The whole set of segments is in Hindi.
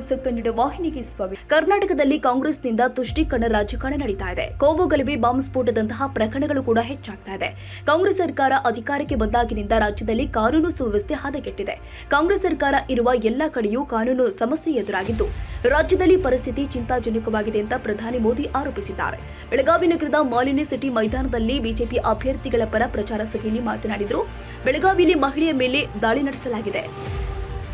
ನ್ಯೂಸ್ ಕನ್ನಡ ವಾಹಿನಿಗೆ ಸ್ವಾಗತ. ಕರ್ನಾಟಕದಲ್ಲಿ ಕಾಂಗ್ರೆಸ್ನಿಂದ ತುಷ್ಟೀಕರಣ ರಾಜಕಾರಣ ನಡೀತಾ ಇದೆ. ಕೋಮು ಗಲಭೆ, ಬಾಂಬ್ ಸ್ಫೋಟದಂತಹ ಪ್ರಕರಣಗಳು ಕೂಡ ಹೆಚ್ಚಾಗ್ತಾ ಇದೆ. ಕಾಂಗ್ರೆಸ್ ಸರ್ಕಾರ ಅಧಿಕಾರಕ್ಕೆ ಬಂದಾಗಿನಿಂದ ರಾಜ್ಯದಲ್ಲಿ ಕಾನೂನು ಸುವ್ಯವಸ್ಥೆ ಹದಗೆಟ್ಟಿದೆ. ಕಾಂಗ್ರೆಸ್ ಸರ್ಕಾರ ಇರುವ ಎಲ್ಲ ಕಡೆಯೂ ಕಾನೂನು ಸಮಸ್ಯೆ ಎದುರಾಗಿದ್ದು ರಾಜ್ಯದಲ್ಲಿ ಪರಿಸ್ಥಿತಿ ಚಿಂತಾಜನಕವಾಗಿದೆ ಅಂತ ಪ್ರಧಾನಿ ಮೋದಿ ಆರೋಪಿಸಿದ್ದಾರೆ. ಬೆಳಗಾವಿ ನಗರದ ಮಾಲಿನ್ಯ ಸಿಟಿ ಮೈದಾನದಲ್ಲಿ ಬಿಜೆಪಿ ಅಭ್ಯರ್ಥಿಗಳ ಪರ ಪ್ರಚಾರ ಸಭೆಯಲ್ಲಿ ಮಾತನಾಡಿದರು. ಬೆಳಗಾವಿಯಲ್ಲಿ ಮಹಿಳೆಯ ಮೇಲೆ ದಾಳಿ ನಡೆಸಲಾಗಿದೆ.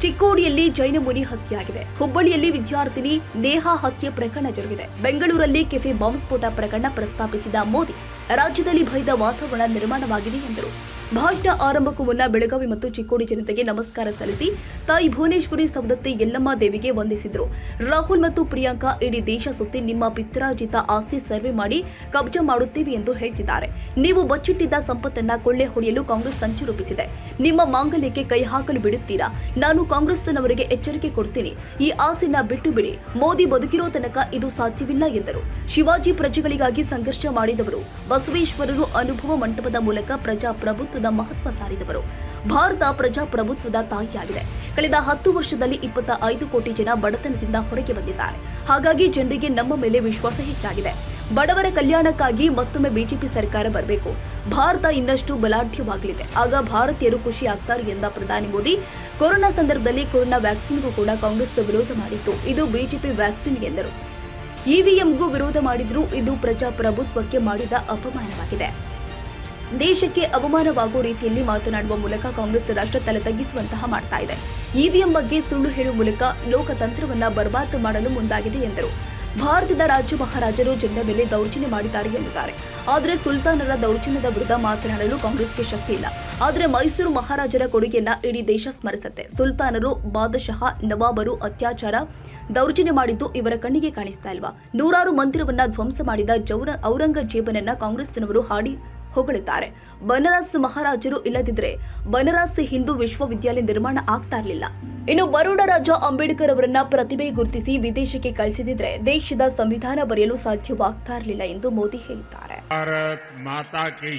ಚಿಕ್ಕೋಡಿಯಲ್ಲಿ ಜೈನ ಮುನಿ ಹತ್ಯೆಯಾಗಿದೆ. ಹುಬ್ಬಳ್ಳಿಯಲ್ಲಿ ವಿದ್ಯಾರ್ಥಿನಿ ನೇಹಾ ಹತ್ಯೆ ಪ್ರಕರಣ ಜರುಗಿದೆ. ಬೆಂಗಳೂರಲ್ಲಿ ಕೆಫೆ ಬಾಂಬ್ ಸ್ಫೋಟ ಪ್ರಕರಣ ಪ್ರಸ್ತಾಪಿಸಿದ ಮೋದಿ ರಾಜ್ಯದಲ್ಲಿ ಭಯದ ವಾತಾವರಣ ನಿರ್ಮಾಣವಾಗಿದೆ ಎಂದರು. ಭಾಷಣ ಆರಂಭಕ್ಕೂ ಮುನ್ನ ಬೆಳಗಾವಿ ಮತ್ತು ಚಿಕ್ಕೋಡಿ ಜನತೆಗೆ ನಮಸ್ಕಾರ ಸಲ್ಲಿಸಿ ತಾಯಿ ಭುವನೇಶ್ವರಿ ಸವದತ್ತಿ ಯಲ್ಲಮ್ಮ ದೇವಿಗೆ ವಂದಿಸಿದರು. ರಾಹುಲ್ ಮತ್ತು ಪ್ರಿಯಾಂಕಾ ಇಡೀ ದೇಶ ಸುತ್ತಿ ನಿಮ್ಮ ಪಿತ್ರಾರ್ಜಿತ ಆಸ್ತಿ ಸರ್ವೆ ಮಾಡಿ ಕಬ್ಜಾ ಮಾಡುತ್ತೇವೆ ಎಂದು ಹೇಳ್ತಿದ್ದಾರೆ. ನೀವು ಬಚ್ಚಿಟ್ಟಿದ್ದ ಸಂಪತ್ತನ್ನ ಕೊಳ್ಳೆ ಹೊಡೆಯಲು ಕಾಂಗ್ರೆಸ್ ಸಂಚು ರೂಪಿಸಿದೆ. ನಿಮ್ಮ ಮಾಂಗಲ್ಯಕ್ಕೆ ಕೈ ಹಾಕಲು ಬಿಡುತ್ತೀರಾ? ನಾನು ಕಾಂಗ್ರೆಸ್ನವರಿಗೆ ಎಚ್ಚರಿಕೆ ಕೊಡ್ತೀನಿ. ಈ ಆಸೆನ ಬಿಟ್ಟು ಬಿಡಿ. ಮೋದಿ ಬದುಕಿರೋ ತನಕ ಇದು ಸಾಧ್ಯವಿಲ್ಲ ಎಂದರು. ಶಿವಾಜಿ ಪ್ರಜೆಗಳಿಗಾಗಿ ಸಂಘರ್ಷ ಮಾಡಿದವರು. ಬಸವೇಶ್ವರರು ಅನುಭವ ಮಂಟಪದ ಮೂಲಕ ಪ್ರಜಾಪ್ರಭುತ್ವದ ಮಹತ್ವ ಸಾರಿದವರು. ಭಾರತ ಪ್ರಜಾಪ್ರಭುತ್ವದ ತಾಯಿಯಾಗಿದೆ. ಕಳೆದ 10 ವರ್ಷದಲ್ಲಿ 25 ಕೋಟಿ ಜನ ಬಡತನದಿಂದ ಹೊರಗೆ ಬಂದಿದ್ದಾರೆ. ಹಾಗಾಗಿ ಜನರಿಗೆ ನಮ್ಮ ಮೇಲೆ ವಿಶ್ವಾಸ ಹೆಚ್ಚಾಗಿದೆ. ಬಡವರ ಕಲ್ಯಾಣಕ್ಕಾಗಿ ಮತ್ತೊಮ್ಮೆ ಬಿಜೆಪಿ ಸರ್ಕಾರ ಬರಬೇಕು. ಭಾರತ ಇನ್ನಷ್ಟು ಬಲಾಢ್ಯವಾಗಲಿದೆ. ಆಗ ಭಾರತೀಯರು ಖುಷಿ ಆಗ್ತಾರೆ ಎಂದ ಪ್ರಧಾನಿ ಮೋದಿ, ಕೊರೋನಾ ಸಂದರ್ಭದಲ್ಲಿ ಕೊರೋನಾ ವ್ಯಾಕ್ಸಿನ್ಗೂ ಕೂಡ ಕಾಂಗ್ರೆಸ್ ವಿರೋಧ ಮಾಡಿತ್ತು. ಇದು ಬಿಜೆಪಿ ವ್ಯಾಕ್ಸಿನ್ ಎಂದರು. ಇವಿಎಂಗೂ ವಿರೋಧ ಮಾಡಿದ್ರು. ಇದು ಪ್ರಜಾಪ್ರಭುತ್ವಕ್ಕೆ ಮಾಡಿದ ಅಪಮಾನವಾಗಿದೆ. ದೇಶಕ್ಕೆ ಅವಮಾನವಾಗುವ ರೀತಿಯಲ್ಲಿ ಮಾತನಾಡುವ ಮೂಲಕ ಕಾಂಗ್ರೆಸ್ ರಾಷ್ಟ್ರ ತಲೆ ತಗ್ಗಿಸುವಂತಹ ಮಾಡ್ತಾ ಇದೆ. ಇವಿಎಂ ಬಗ್ಗೆ ಸುಳ್ಳು ಹೇಳುವ ಮೂಲಕ ಲೋಕತಂತ್ರವನ್ನ ಬರ್ಬಾದ್ ಮಾಡಲು ಮುಂದಾಗಿದೆ ಎಂದರು. ಭಾರತದ ರಾಜ್ಯ ಮಹಾರಾಜರು ಜನರ ಮೇಲೆ ದೌರ್ಜನ್ಯ ಮಾಡಿದ್ದಾರೆ ಎಂದಿದ್ದಾರೆ. ಆದರೆ ಸುಲ್ತಾನರ ದೌರ್ಜನ್ಯದ ವಿರುದ್ಧ ಮಾತನಾಡಲು ಕಾಂಗ್ರೆಸ್ಗೆ ಶಕ್ತಿ ಇಲ್ಲ. ಆದರೆ ಮೈಸೂರು ಮಹಾರಾಜರ ಕೊಡುಗೆಯನ್ನ ಇಡೀ ದೇಶ ಸ್ಮರಿಸುತ್ತೆ. ಸುಲ್ತಾನರು, ಬಾದಶಾಹ, ನವಾಬರು ಅತ್ಯಾಚಾರ, ದೌರ್ಜನ್ಯ ಮಾಡಿದ್ದು ಇವರ ಕಣ್ಣಿಗೆ ಕಾಣಿಸ್ತಾ ಇಲ್ವಾ? ನೂರಾರು ಮಂದಿರವನ್ನ ಧ್ವಂಸ ಮಾಡಿದ ಔರಂಗಜೇಬನನ್ನ ಕಾಂಗ್ರೆಸ್ನವರು ಹಾಡಿ ಹೊಗಳಿದ್ದಾರೆ. ಬನಾರಸ್ ಮಹಾರಾಜರು ಇಲ್ಲದಿದ್ರೆ ಬನಾರಸ್ ಹಿಂದೂ ವಿಶ್ವವಿದ್ಯಾಲಯ ನಿರ್ಮಾಣ ಆಗ್ತಾ ಇರಲಿಲ್ಲ. ಇನ್ನು ಬರೋಡ ರಾಜ ಅಂಬೇಡ್ಕರ್ ಅವರನ್ನ ಪ್ರತಿಭೆ ಗುರುತಿಸಿ ವಿದೇಶಕ್ಕೆ ಕಳಿಸಿದ್ರೆ ದೇಶದ ಸಂವಿಧಾನ ಬರೆಯಲು ಸಾಧ್ಯವಾಗ್ತಾ ಇರಲಿಲ್ಲ ಎಂದು ಮೋದಿ ಹೇಳಿದ್ದಾರೆ. ಭಾರತ್ ಮಾತಾ ಕಿ,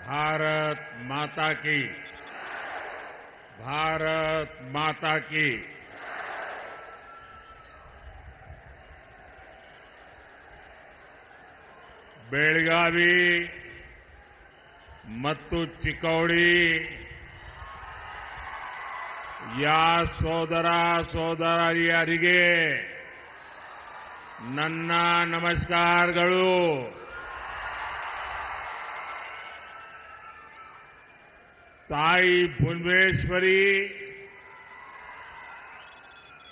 ಭಾರತ್ ಮಾತಾ ಕಿ, ಭಾರತ್ ಮಾತಾ ಕಿ. ಬೆಳಗಾವಿ ಮತ್ತು ಚಿಕ್ಕೋಡಿ ಯಾ ಸೋದರ ಸೋದರಿಯರಿಗೆ ನನ್ನ ನಮಸ್ಕಾರಗಳು. ताई भुवनेश्वरी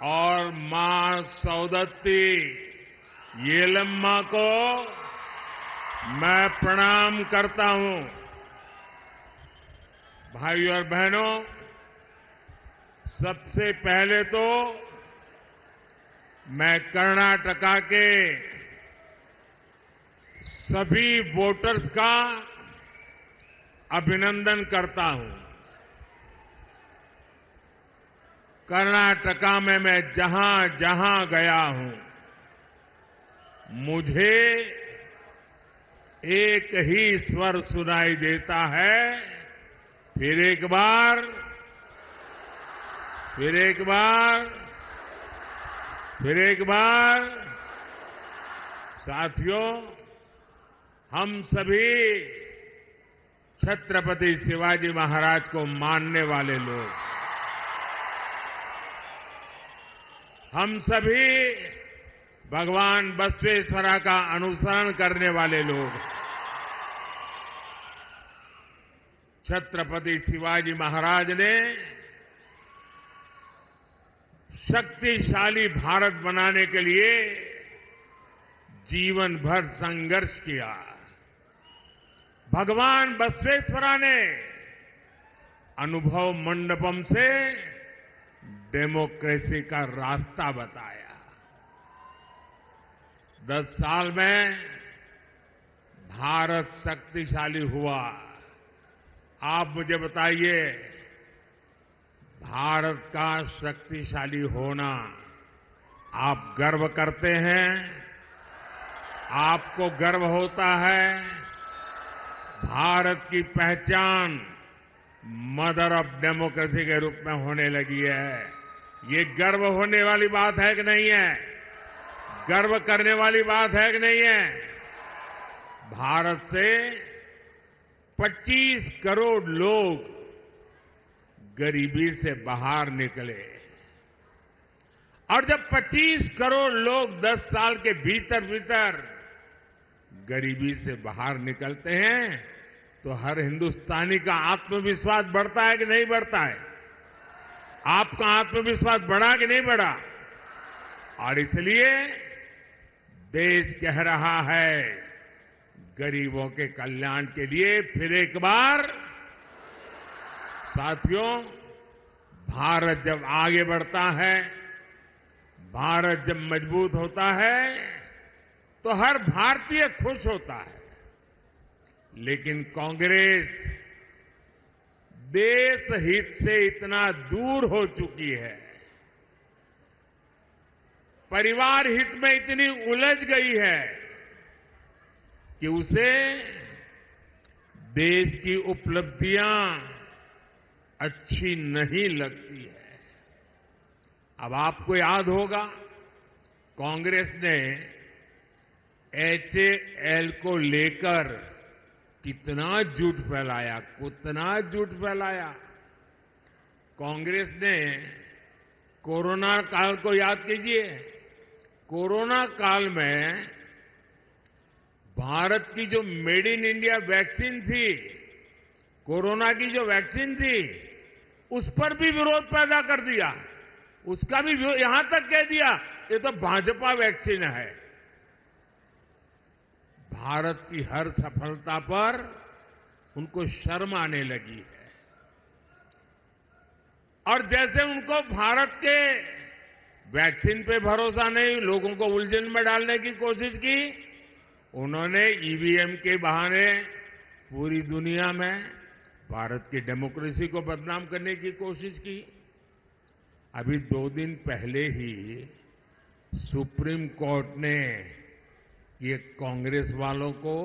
और मां सौदत्ती येलम्मा को मैं प्रणाम करता हूं. भाइयों और बहनों, सबसे पहले तो मैं कर्नाटका के सभी वोटर्स का अभिनंदन करता हूं. कर्नाटका में मैं जहां जहां गया हूं, मुझे एक ही स्वर सुनाई देता है. फिर एक बार, फिर एक बार, फिर एक बार. साथियों, हम सभी छत्रपति शिवाजी महाराज को मानने वाले लोग, हम सभी भगवान बसवेश्वरा का अनुसरण करने वाले लोग, छत्रपति शिवाजी महाराज ने शक्तिशाली भारत बनाने के लिए जीवन भर संघर्ष किया. भगवान बसवेश्वरा ने अनुभव मंडपम से डेमोक्रेसी का रास्ता बताया. 10 साल में भारत शक्तिशाली हुआ. आप मुझे बताइए, भारत का शक्तिशाली होना आप गर्व करते हैं? आपको गर्व होता है? भारत की पहचान मदर ऑफ डेमोक्रेसी के रूप में होने लगी है. ये गर्व होने वाली बात है कि नहीं है? गर्व करने वाली बात है कि नहीं है? भारत से 25 करोड़ लोग गरीबी से बाहर निकले और जब 25 करोड़ लोग 10 साल के भीतर भीतर गरीबी से बाहर निकलते हैं तो हर हिंदुस्तानी का आत्मविश्वास बढ़ता है कि नहीं बढ़ता है? आपका आत्मविश्वास बढ़ा कि नहीं बढ़ा? और इसलिए देश कह रहा है गरीबों के कल्याण के लिए फिर एक बार साथियों, भारत जब आगे बढ़ता है, भारत जब मजबूत होता है तो हर भारतीय खुश होता है। लेकिन कांग्रेस देश हित से इतना दूर हो चुकी है, परिवार हित में इतनी उलझ गई है कि उसे देश की उपलब्धियां अच्छी नहीं लगती है। अब आपको याद होगा कांग्रेस ने HAL को लेकर कितना झूठ फैलाया, कितना झूठ फैलाया। कांग्रेस ने कोरोना काल को याद कीजिए, कोरोना काल में भारत की जो मेड इन इंडिया वैक्सीन थी, कोरोना की जो वैक्सीन थी, उस पर भी विरोध पैदा कर दिया। उसका भी यहां तक कह दिया ये तो भाजपा वैक्सीन है। भारत की हर सफलता पर उनको शर्म आने लगी है और जैसे उनको भारत के वैक्सीन पे भरोसा नहीं, लोगों को उलझन में डालने की कोशिश की, उन्होंने ईवीएम के बहाने पूरी दुनिया में भारत की डेमोक्रेसी को बदनाम करने की कोशिश की। अभी 2 दिन पहले ही सुप्रीम कोर्ट ने ये कांग्रेस वालों को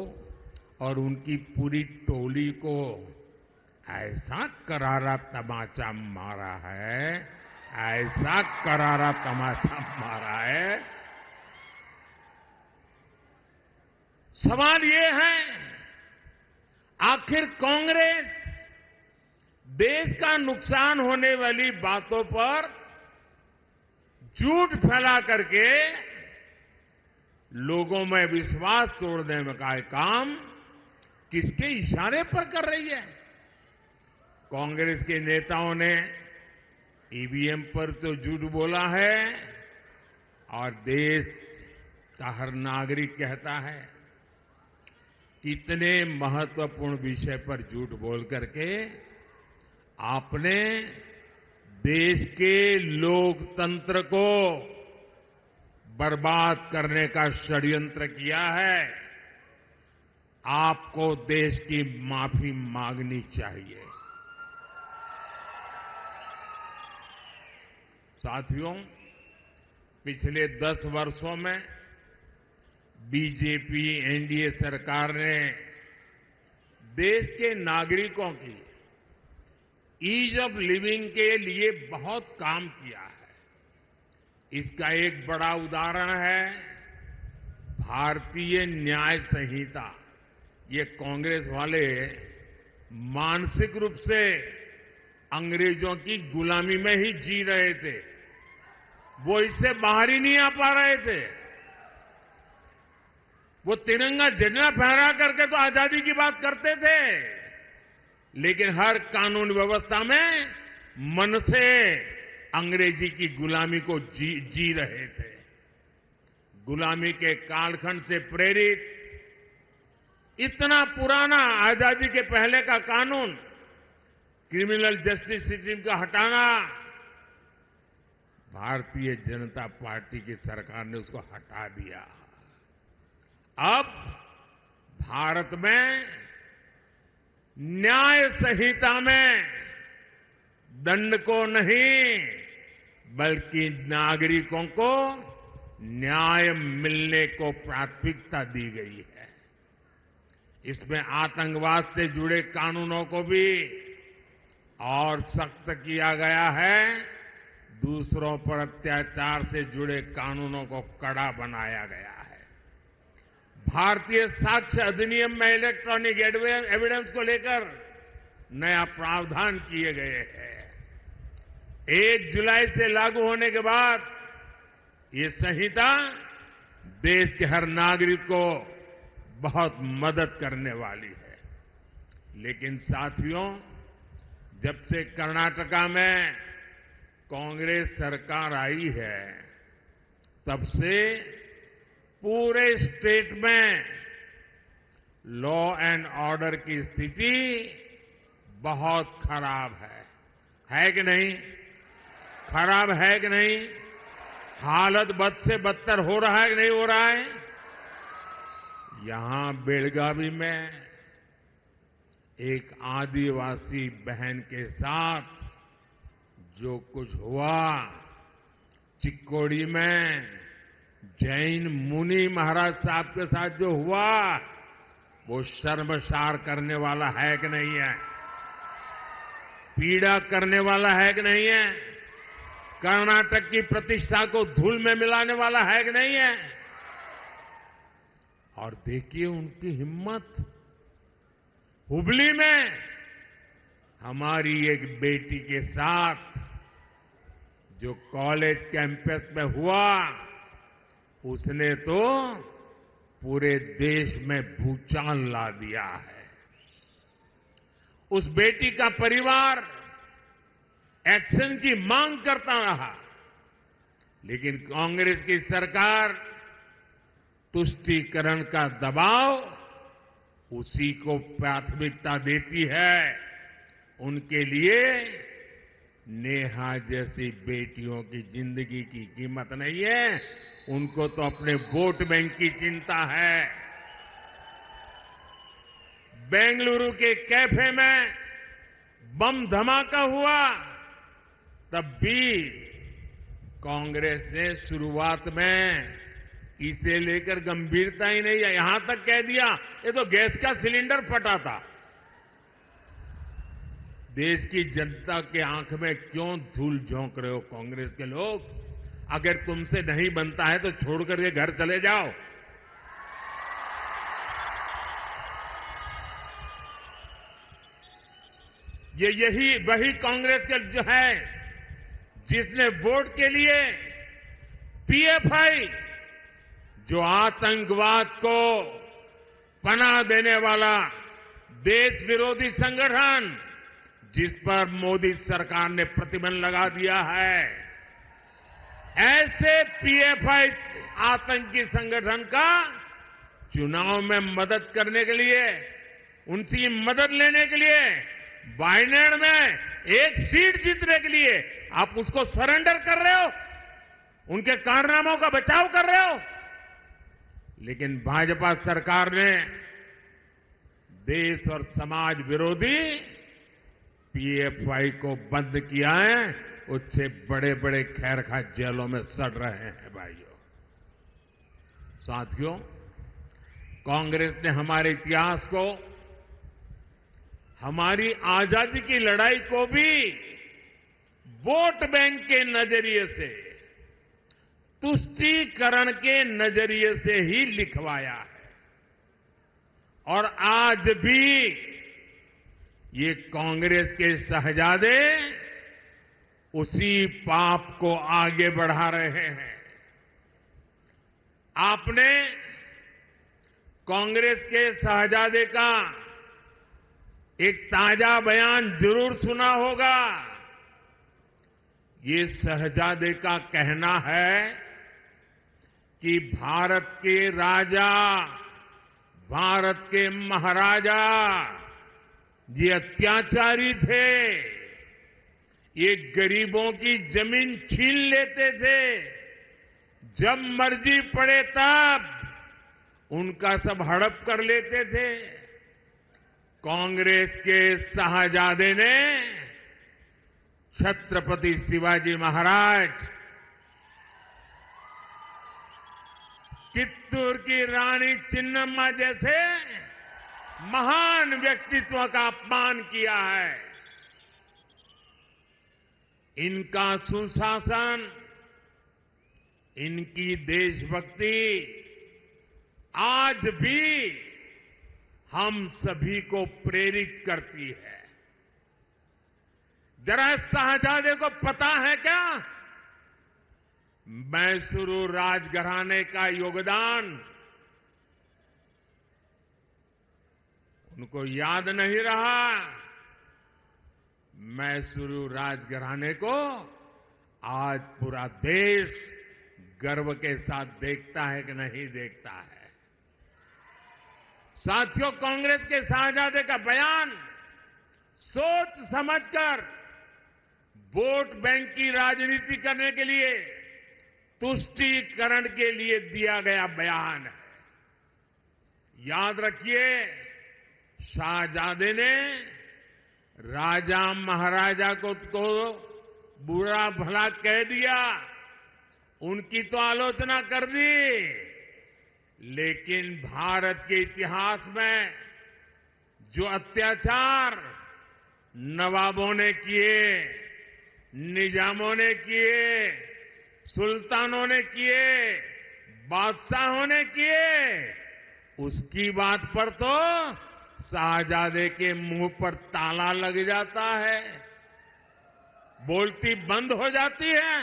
और उनकी पूरी टोली को ऐसा करारा तमाचा मारा है, ऐसा करारा तमाचा मारा है। सवाल ये है आखिर कांग्रेस देश का नुकसान होने वाली बातों पर झूठ फैला करके लोगों में विश्वास तोड़ने में का काम किसके इशारे पर कर रही है? कांग्रेस के नेताओं ने ईवीएम पर तो झूठ बोला है और देश का हर नागरिक कहता है कितने महत्वपूर्ण विषय पर झूठ बोल करके आपने देश के लोकतंत्र को बर्बाद करने का षड्यंत्र किया है। आपको देश की माफी मांगनी चाहिए। साथियों, पिछले 10 वर्षों में बीजेपी एनडीए सरकार ने देश के नागरिकों की ईज ऑफ लिविंग के लिए बहुत काम किया है। इसका एक बड़ा उदाहरण है भारतीय न्याय संहिता। ये कांग्रेस वाले मानसिक रूप से अंग्रेजों की गुलामी में ही जी रहे थे, वो इससे बाहर ही नहीं आ पा रहे थे। वो तिरंगा झंडा फहरा करके तो आजादी की बात करते थे, लेकिन हर कानून व्यवस्था में मन से अंग्रेजी की गुलामी को जी रहे थे। गुलामी के कालखंड से प्रेरित इतना पुराना आजादी के पहले का कानून, क्रिमिनल जस्टिस सिस्टम का हटाना, भारतीय जनता पार्टी की सरकार ने उसको हटा दिया। अब भारत में न्याय संहिता में दंड को नहीं बल्कि नागरिकों को न्याय मिलने को प्राथमिकता दी गई है। इसमें आतंकवाद से जुड़े कानूनों को भी और सख्त किया गया है दूसरों पर अत्याचार से जुड़े कानूनों को कड़ा बनाया गया है। भारतीय साक्ष्य अधिनियम में इलेक्ट्रॉनिक एविडेंस को लेकर नया प्रावधान किए गए हैं। 1 जुलाई से लागू होने के बाद ये संहिता देश के हर नागरिक को बहुत मदद करने वाली है। लेकिन साथियों, जब से कर्नाटका में कांग्रेस सरकार आई है, तब से पूरे स्टेट में लॉ एंड ऑर्डर की स्थिति बहुत खराब है कि नहीं? खराब है कि नहीं? हालत बद से बदतर हो रहा है कि नहीं हो रहा है? यहां बेलगावी में एक आदिवासी बहन के साथ जो कुछ हुआ, चिक्कोड़ी में जैन मुनि महाराज साहब के साथ जो हुआ, वो शर्मसार करने वाला है कि नहीं है? पीड़ा करने वाला है कि नहीं है? कर्नाटक की प्रतिष्ठा को धूल में मिलाने वाला है कि नहीं है? और देखिए उनकी हिम्मत। हुबली में हमारी एक बेटी के साथ जो कॉलेज कैंपस में हुआ, उसने तो पूरे देश में भूचाल ला दिया है। उस बेटी का परिवार एक्शन की मांग करता रहा, लेकिन कांग्रेस की सरकार तुष्टीकरण का दबाव उसी को प्राथमिकता देती है। उनके लिए नेहा जैसी बेटियों की जिंदगी की कीमत नहीं है, उनको तो अपने वोट बैंक की चिंता है। बेंगलुरु के कैफे में बम धमाका हुआ, तब भी कांग्रेस ने शुरुआत में इसे लेकर गंभीरता ही नहीं है। यहां तक कह दिया ये तो गैस का सिलेंडर फटा था। देश की जनता के आंख में क्यों धूल झोंक रहे हो कांग्रेस के लोग? अगर तुमसे नहीं बनता है तो छोड़कर के घर चले जाओ। यही वही कांग्रेस के जो है जिसने वोट के लिए पीएफआई, जो आतंकवाद को पनाह देने वाला देश विरोधी संगठन, जिस पर मोदी सरकार ने प्रतिबंध लगा दिया है, ऐसे पीएफआई आतंकी संगठन का चुनाव में मदद करने के लिए, उनकी मदद लेने के लिए, वायनाड में एक सीट जीतने के लिए आप उसको सरेंडर कर रहे हो, उनके कारनामों का बचाव कर रहे हो। लेकिन भाजपा सरकार ने देश और समाज विरोधी पीएफआई को बंद किया है। उससे बड़े बड़े खैरखा जेलों में सड़ रहे हैं। भाइयों, साथियों, कांग्रेस ने हमारे इतिहास को, हमारी आजादी की लड़ाई को भी वोट बैंक के नजरिए से, तुष्टीकरण के नजरिए से ही लिखवाया है। और आज भी ये कांग्रेस के शहजादे उसी पाप को आगे बढ़ा रहे हैं। आपने कांग्रेस के शहजादे का एक ताजा बयान जरूर सुना होगा। ये शहजादे का कहना है कि भारत के राजा, भारत के महाराजा ये अत्याचारी थे, ये गरीबों की जमीन छीन लेते थे, जब मर्जी पड़े तब उनका सब हड़प कर लेते थे। कांग्रेस के शाहजादे ने छत्रपति शिवाजी महाराज, चित्तूर की रानी चिन्नम्मा जैसे महान व्यक्तित्व का अपमान किया है। इनका सुशासन, इनकी देशभक्ति आज भी हम सभी को प्रेरित करती है। जरा शाहजादे को पता है क्या, मैसूरू राजघराने का योगदान उनको याद नहीं रहा। मैसूरू राजघराने को आज पूरा देश गर्व के साथ देखता है कि नहीं देखता है। साथियों, कांग्रेस के शाहजादे का बयान सोच समझकर वोट बैंक की राजनीति करने के लिए, तुष्टीकरण के लिए दिया गया बयान है। याद रखिए, शाहजादे ने राजा महाराजा को बुरा भला कह दिया, उनकी तो आलोचना कर दी, लेकिन भारत के इतिहास में जो अत्याचार नवाबों ने किए, निजामों ने किए, सुल्तानों ने किए, बादशाहों ने किए, उसकी बात पर तो शाहजादे के मुंह पर ताला लग जाता है, बोलती बंद हो जाती है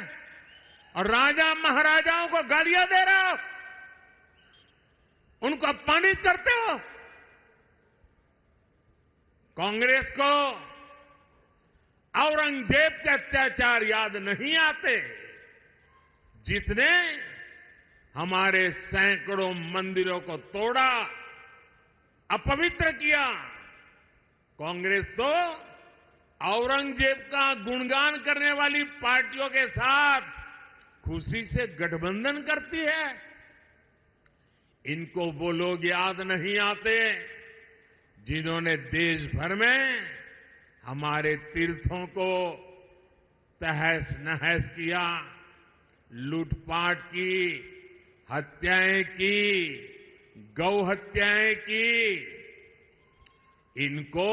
और राजा महाराजाओं को गालियां दे रहे हो, उनको अपमानित करते हो। कांग्रेस को औरंगजेब के अत्याचार याद नहीं आते, जिसने हमारे सैकड़ों मंदिरों को तोड़ा, अपवित्र किया। कांग्रेस तो औरंगजेब का गुणगान करने वाली पार्टियों के साथ खुशी से गठबंधन करती है। इनको वो लोग याद नहीं आते जिन्होंने देश भर में हमारे तीर्थों को तहस नहस किया, लूटपाट की, हत्याएं की, गौ हत्याएं की। इनको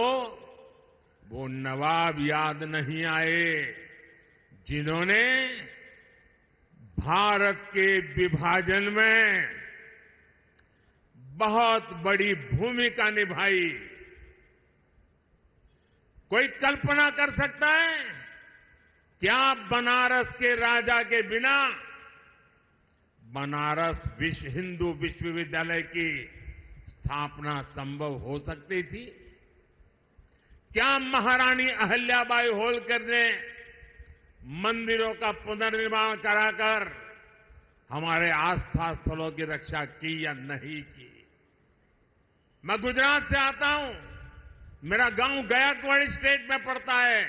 वो नवाब याद नहीं आए जिन्होंने भारत के विभाजन में बहुत बड़ी भूमिका निभाई। कोई कल्पना कर सकता है क्या बनारस के राजा के बिना बनारस हिंदू विश्वविद्यालय की स्थापना संभव हो सकती थी? क्या महारानी अहल्याबाई होलकर ने मंदिरों का पुनर्निर्माण कराकर हमारे आस्था स्थलों की रक्षा की या नहीं की? मैं गुजरात से आता हूं, मेरा गांव गायकवाड़ स्टेट में पड़ता है।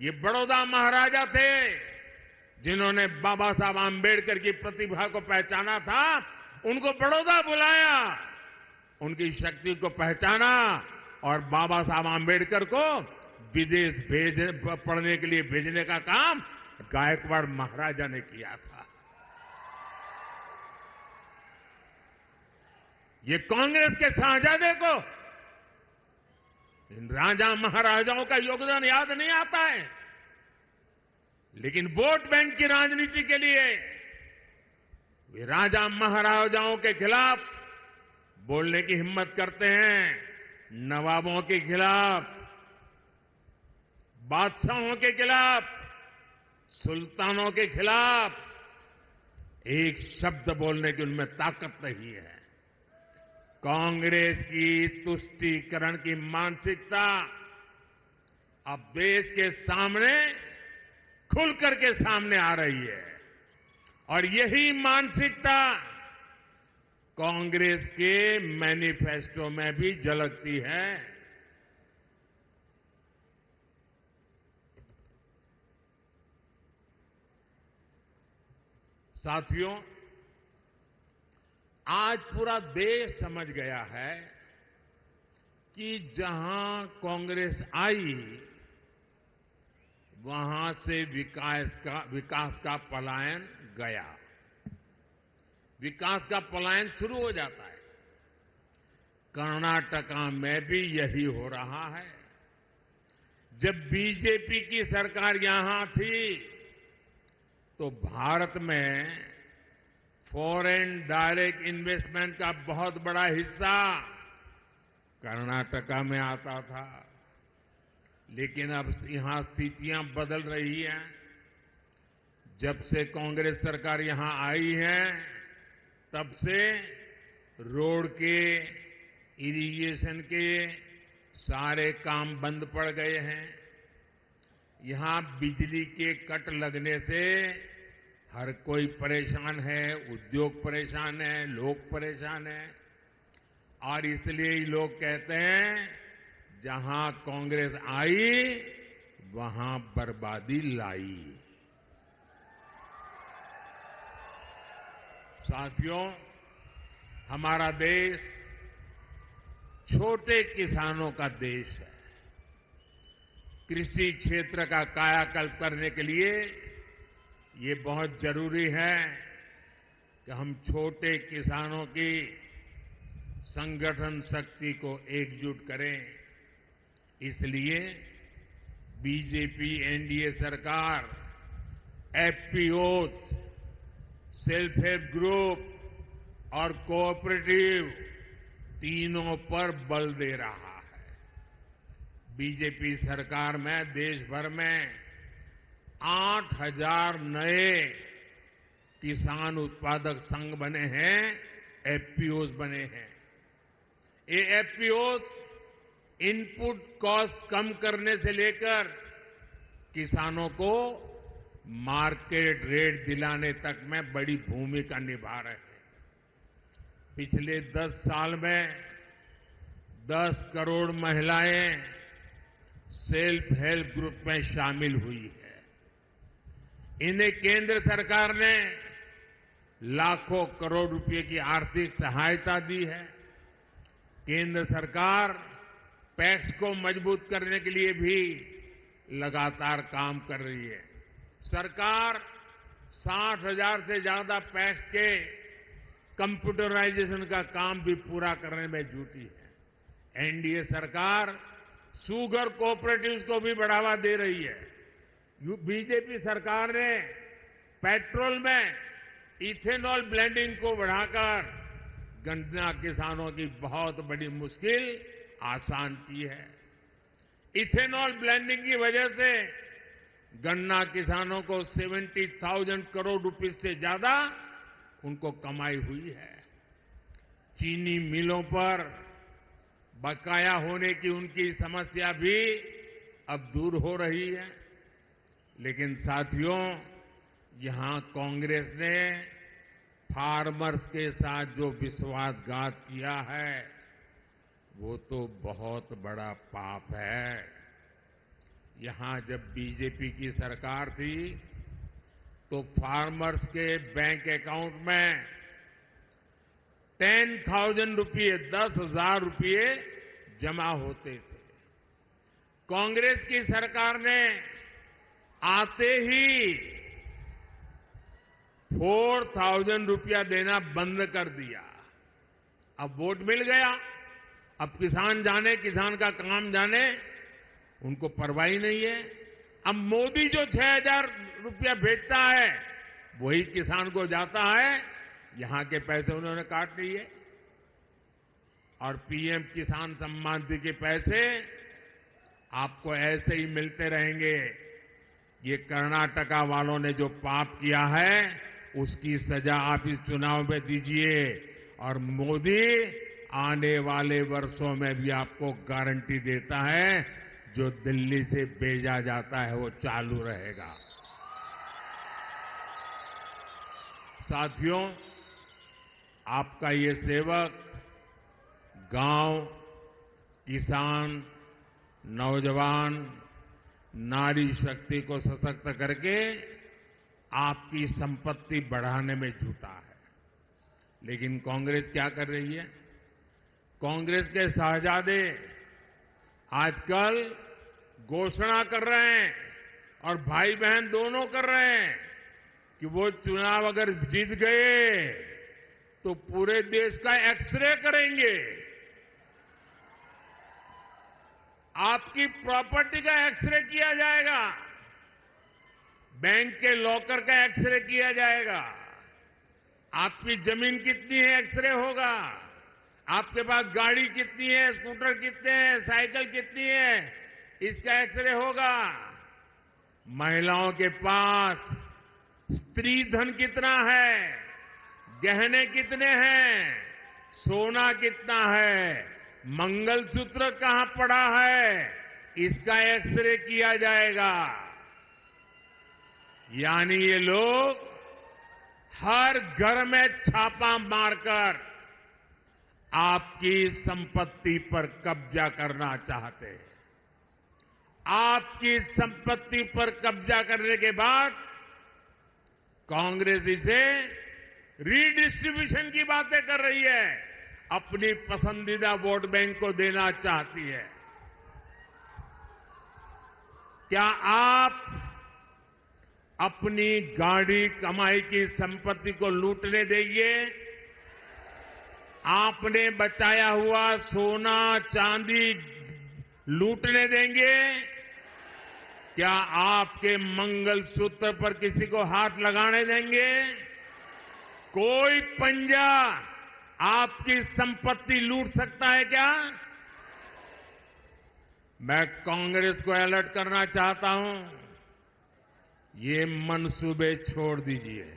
ये बड़ौदा महाराजा थे जिन्होंने बाबा साहब आंबेडकर की प्रतिभा को पहचाना था, उनको बड़ौदा बुलाया, उनकी शक्ति को पहचाना और बाबा साहब आंबेडकर को विदेश पढ़ने के लिए भेजने का काम गायकवाड़ महाराजा ने किया था। ये कांग्रेस के शाहजादे को इन राजा महाराजाओं का योगदान याद नहीं आता है, लेकिन वोट बैंक की राजनीति के लिए वे राजा महाराजाओं के खिलाफ बोलने की हिम्मत करते हैं, नवाबों के खिलाफ, बादशाहों के खिलाफ, सुल्तानों के खिलाफ एक शब्द बोलने की उनमें ताकत नहीं है। कांग्रेस की तुष्टीकरण की मानसिकता अब देश के सामने खुलकर के सामने आ रही है और यही मानसिकता कांग्रेस के मैनिफेस्टो में भी झलकती है। साथियों, आज पूरा देश समझ गया है कि जहां कांग्रेस आई वहां से विकास का पलायन गया। विकास का पलायन शुरू हो जाता है। कर्नाटका में भी यही हो रहा है। जब बीजेपी की सरकार यहां थी तो भारत में फॉरेन डायरेक्ट इन्वेस्टमेंट का बहुत बड़ा हिस्सा कर्नाटका में आता था। लेकिन अब यहां स्थितियां बदल रही हैं। जब से कांग्रेस सरकार यहां आई है तब से रोड के, इरिगेशन के सारे काम बंद पड़ गए हैं। यहां बिजली के कट लगने से हर कोई परेशान है, उद्योग परेशान है, लोग परेशान हैं। और इसलिए ही लोग कहते हैं जहां कांग्रेस आई वहां बर्बादी लाई। साथियों, हमारा देश छोटे किसानों का देश है। कृषि क्षेत्र का कायाकल्प करने के लिए ये बहुत जरूरी है कि हम छोटे किसानों की संगठन शक्ति को एकजुट करें। इसलिए बीजेपी एनडीए सरकार एफपीओज, सेल्फ हेल्प ग्रुप और कोऑपरेटिव तीनों पर बल दे रहा है। बीजेपी सरकार में देश भर में 8,000 नए किसान उत्पादक संघ बने हैं, एफपीओज बने हैं। ये एफपीओज इनपुट कॉस्ट कम करने से लेकर किसानों को मार्केट रेट दिलाने तक में बड़ी भूमिका निभा रहे हैं। पिछले 10 साल में 10 करोड़ महिलाएं सेल्फ हेल्प ग्रुप में शामिल हुई है। इन्हें केंद्र सरकार ने लाखों करोड़ रुपए की आर्थिक सहायता दी है। केंद्र सरकार पैक्स को मजबूत करने के लिए भी लगातार काम कर रही है। सरकार 60,000 से ज्यादा पैक्स के कंप्यूटराइजेशन का काम भी पूरा करने में जुटी है। एनडीए सरकार शुगर कोऑपरेटिव्स को भी बढ़ावा दे रही है। बीजेपी सरकार ने पेट्रोल में इथेनॉल ब्लेंडिंग को बढ़ाकर गन्ना किसानों की बहुत बड़ी मुश्किल आसान की है। इथेनॉल ब्लेंडिंग की वजह से गन्ना किसानों को 70,000 करोड़ रुपए से ज्यादा उनको कमाई हुई है। चीनी मिलों पर बकाया होने की उनकी समस्या भी अब दूर हो रही है। लेकिन साथियों, यहां कांग्रेस ने फार्मर्स के साथ जो विश्वासघात किया है वो तो बहुत बड़ा पाप है। यहां जब बीजेपी की सरकार थी तो फार्मर्स के बैंक अकाउंट में 10,000 रुपये, 10,000 रुपये जमा होते थे। कांग्रेस की सरकार ने आते ही 4,000 रुपया देना बंद कर दिया। अब वोट मिल गया, अब किसान जाने, किसान का काम जाने, उनको परवाह ही नहीं है। अब मोदी जो 6,000 रुपया भेजता है वही किसान को जाता है। यहां के पैसे उन्होंने काट लिए और पीएम किसान सम्मान निधि के पैसे आपको ऐसे ही मिलते रहेंगे। ये कर्नाटका वालों ने जो पाप किया है उसकी सजा आप इस चुनाव में दीजिए और मोदी आने वाले वर्षों में भी आपको गारंटी देता है जो दिल्ली से भेजा जाता है वो चालू रहेगा। साथियों, आपका ये सेवक गांव, किसान, नौजवान, नारी शक्ति को सशक्त करके आपकी संपत्ति बढ़ाने में जुटा है। लेकिन कांग्रेस क्या कर रही है? कांग्रेस के शहजादे आजकल घोषणा कर रहे हैं और भाई बहन दोनों कर रहे हैं कि वो चुनाव अगर जीत गए तो पूरे देश का एक्सरे करेंगे। आपकी प्रॉपर्टी का एक्सरे किया जाएगा, बैंक के लॉकर का एक्सरे किया जाएगा, आपकी जमीन कितनी है एक्सरे होगा, आपके पास गाड़ी कितनी है, स्कूटर कितने हैं, साइकिल कितनी है, इसका एक्सरे होगा। महिलाओं के पास स्त्री धन कितना है, गहने कितने हैं, सोना कितना है, मंगलसूत्र कहां पड़ा है, इसका एक्सरे किया जाएगा। यानी ये लोग हर घर में छापा मारकर आपकी संपत्ति पर कब्जा करना चाहते हैं। आपकी संपत्ति पर कब्जा करने के बाद कांग्रेस इसे रीडिस्ट्रीब्यूशन की बातें कर रही है, अपनी पसंदीदा वोट बैंक को देना चाहती है। क्या आप अपनी गाड़ी कमाई की संपत्ति को लूटने देंगे? आपने बचाया हुआ सोना चांदी लूटने देंगे? क्या आपके मंगलसूत्र पर किसी को हाथ लगाने देंगे? कोई पंजा आपकी संपत्ति लूट सकता है क्या? मैं कांग्रेस को अलर्ट करना चाहता हूं, ये मंसूबे छोड़ दीजिए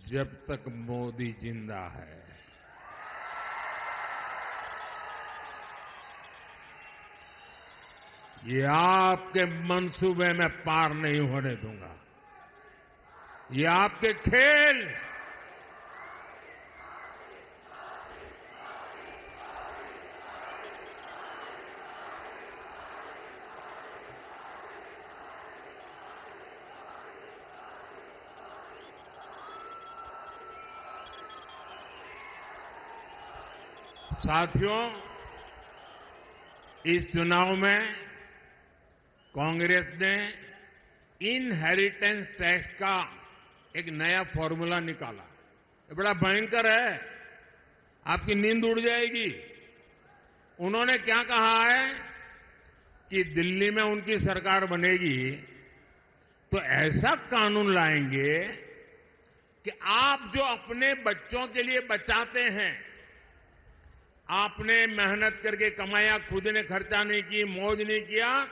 जब तक मोदी जिंदा है। ये आपके मंसूबे में पार नहीं होने दूंगा। ये आपके खेल साथियों, इस चुनाव में कांग्रेस ने इनहेरिटेंस टैक्स का एक नया फॉर्मूला निकाला। ये बड़ा भयंकर है, आपकी नींद उड़ जाएगी। उन्होंने क्या कहा है कि दिल्ली में उनकी सरकार बनेगी तो ऐसा कानून लाएंगे कि आप जो अपने बच्चों के लिए बचाते हैं, आपने मेहनत करके कमाया, खुद ने खर्चा नहीं की, मौज नहीं किया,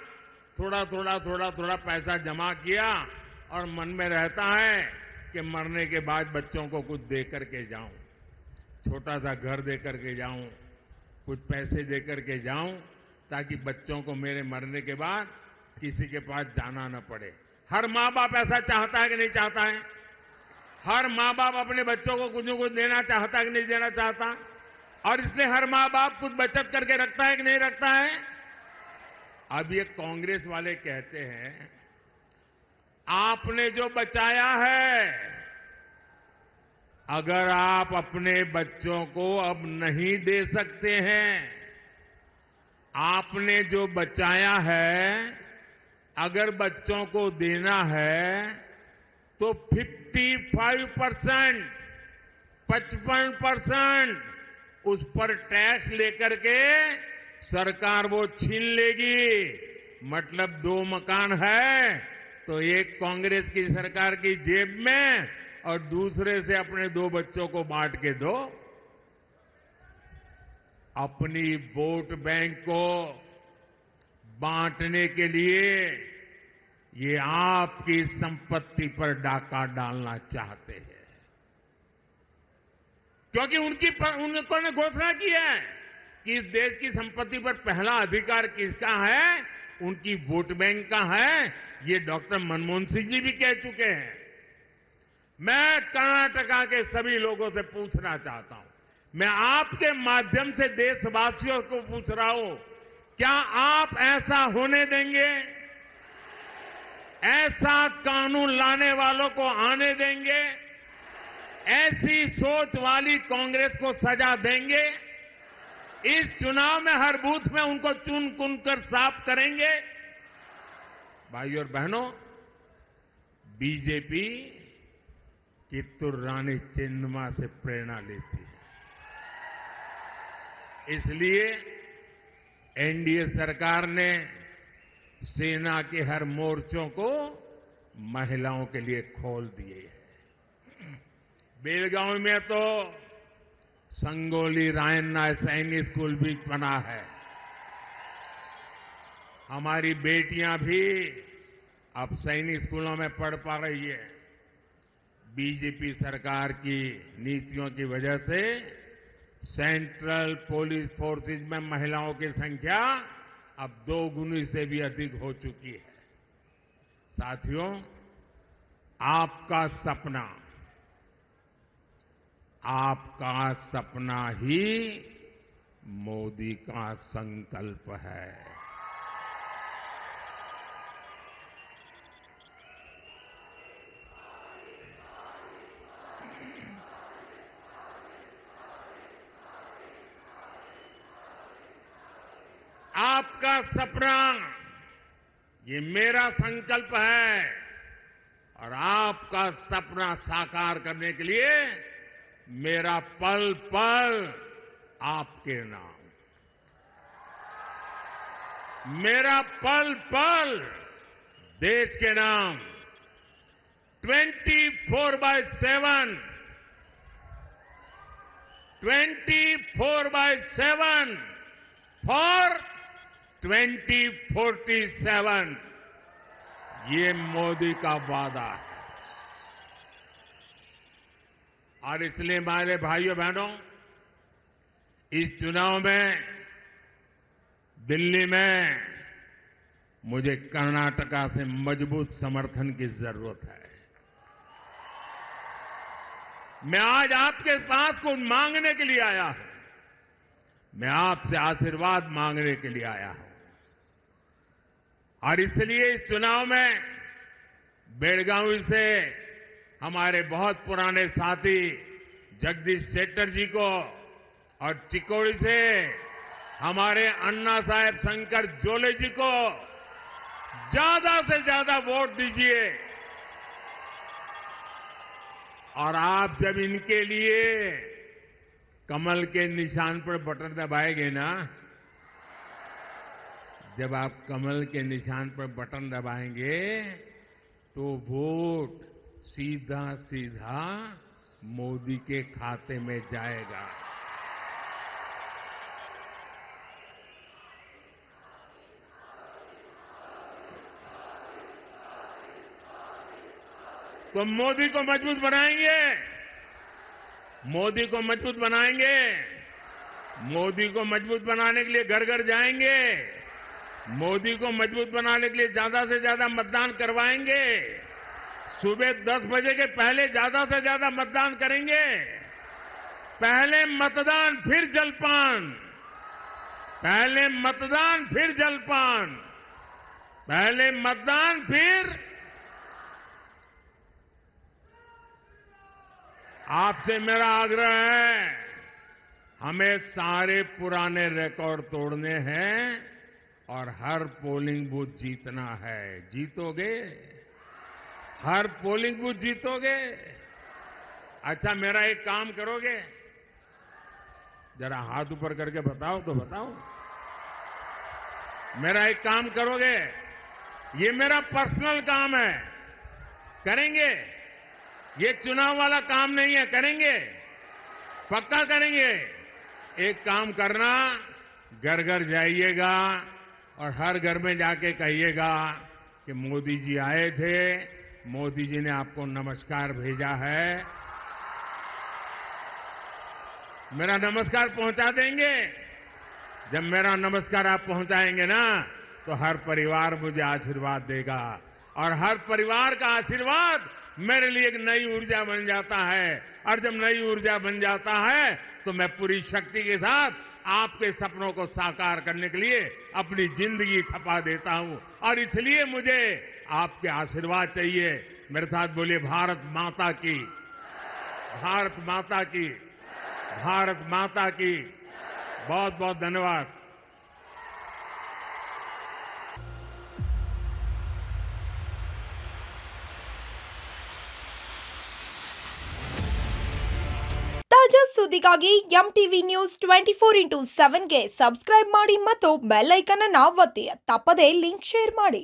थोड़ा थोड़ा पैसा जमा किया और मन में रहता है कि मरने के बाद बच्चों को कुछ दे करके जाऊं, छोटा सा घर दे करके जाऊं, कुछ पैसे दे करके जाऊं, ताकि बच्चों को मेरे मरने के बाद किसी के पास जाना न पड़े। हर माँ बाप ऐसा चाहता है कि नहीं चाहता है? हर माँ बाप अपने बच्चों को कुछ न कुछ देना चाहता है कि नहीं देना चाहता? और इसलिए हर माँ बाप कुछ बचत करके रखता है कि नहीं रखता है? अब ये कांग्रेस वाले कहते हैं आपने जो बचाया है, अगर आप अपने बच्चों को अब नहीं दे सकते हैं, आपने जो बचाया है अगर बच्चों को देना है तो 55%, 55% उस पर टैक्स लेकर के सरकार वो छीन लेगी। मतलब 2 मकान है तो एक कांग्रेस की सरकार की जेब में और दूसरे से अपने 2 बच्चों को बांट के दो। अपनी वोट बैंक को बांटने के लिए ये आपकी संपत्ति पर डाका डालना चाहते हैं, क्योंकि उन्होंने घोषणा की है कि इस देश की संपत्ति पर पहला अधिकार किसका है, उनकी वोट बैंक का है। ये डॉक्टर मनमोहन सिंह जी भी कह चुके हैं। मैं कर्नाटका के सभी लोगों से पूछना चाहता हूं, मैं आपके माध्यम से देशवासियों को पूछ रहा हूं, क्या आप ऐसा होने देंगे? ऐसा कानून लाने वालों को आने देंगे? ऐसी सोच वाली कांग्रेस को सजा देंगे? इस चुनाव में हर बूथ में उनको चुन चुन कर साफ करेंगे? भाइयों और बहनों, बीजेपी कित्तूर रानी चेन्नम्मा से प्रेरणा लेती है। इसलिए एनडीए सरकार ने सेना के हर मोर्चों को महिलाओं के लिए खोल दिए हैं। बेलगांव में तो संगोली रायन्ना सैनिक स्कूल भी बना है। हमारी बेटियां भी अब सैनिक स्कूलों में पढ़ पा रही है। बीजेपी सरकार की नीतियों की वजह से सेंट्रल पुलिस फोर्सेज में महिलाओं की संख्या अब 2 गुनी से भी अधिक हो चुकी है। साथियों, आपका सपना ही मोदी का संकल्प है। आपका सपना ये मेरा संकल्प है और आपका सपना साकार करने के लिए मेरा पल पल आपके नाम, मेरा पल पल देश के नाम। 24/7 फॉर 2047 ये मोदी का वादा है। और इसलिए हमारे भाइयों बहनों, इस चुनाव में दिल्ली में मुझे कर्नाटका से मजबूत समर्थन की जरूरत है। मैं आज आपके पास कुछ मांगने के लिए आया हूं। मैं आपसे आशीर्वाद मांगने के लिए आया हूं। और इसलिए इस चुनाव में बेलगावी से हमारे बहुत पुराने साथी जगदीश शेट्टर जी को और चिकोड़ी से हमारे अन्ना साहेब शंकर जोले जी को ज्यादा से ज्यादा वोट दीजिए। और आप जब इनके लिए कमल के निशान पर बटन दबाएंगे ना, जब आप कमल के निशान पर बटन दबाएंगे तो वोट सीधा सीधा मोदी के खाते में जाएगा। तो मोदी को मजबूत बनाएंगे, मोदी को मजबूत बनाएंगे। मोदी को मजबूत बनाने के लिए घर घर जाएंगे। मोदी को मजबूत बनाने के लिए ज्यादा से ज्यादा मतदान करवाएंगे। सुबह 10 बजे के पहले ज्यादा से ज्यादा मतदान करेंगे। पहले मतदान फिर जलपान, पहले मतदान फिर जलपान, पहले मतदान फिर। आपसे मेरा आग्रह है, हमें सारे पुराने रिकॉर्ड तोड़ने हैं और हर पोलिंग बूथ जीतना है। जीतोगे? हर पोलिंग बूथ जीतोगे? अच्छा, मेरा एक काम करोगे? जरा हाथ ऊपर करके बताओ तो बताओ। मेरा एक काम करोगे? ये मेरा पर्सनल काम है, करेंगे? ये चुनाव वाला काम नहीं है, करेंगे? पक्का करेंगे? एक काम करना, घर घर जाइएगा और हर घर में जाके कहिएगा कि मोदी जी आए थे, मोदी जी ने आपको नमस्कार भेजा है। मेरा नमस्कार पहुंचा देंगे। जब मेरा नमस्कार आप पहुंचाएंगे ना, तो हर परिवार मुझे आशीर्वाद देगा और हर परिवार का आशीर्वाद मेरे लिए एक नई ऊर्जा बन जाता है। और जब नई ऊर्जा बन जाता है तो मैं पूरी शक्ति के साथ आपके सपनों को साकार करने के लिए अपनी जिंदगी खपा देता हूं। और इसलिए मुझे आपके आशीर्वाद चाहिए। मेरे साथ बोलिए, भारत माता की, भारत माता की, भारत माता की। बहुत बहुत धन्यवाद। ತಾಜಾ ಸುದ್ದಿಗಾಗಿ MTV ನ್ಯೂಸ್ 24/7 ಗೆ ಸಬ್ಸ್ಕ್ರೈಬ್ ಮಾಡಿ ಮತ್ತು ಬೆಲ್ ಐಕಾನ್ ಅನ್ನು ಒತ್ತಿ. ತಪ್ಪದೇ ಲಿಂಕ್ ಶೇರ್ ಮಾಡಿ.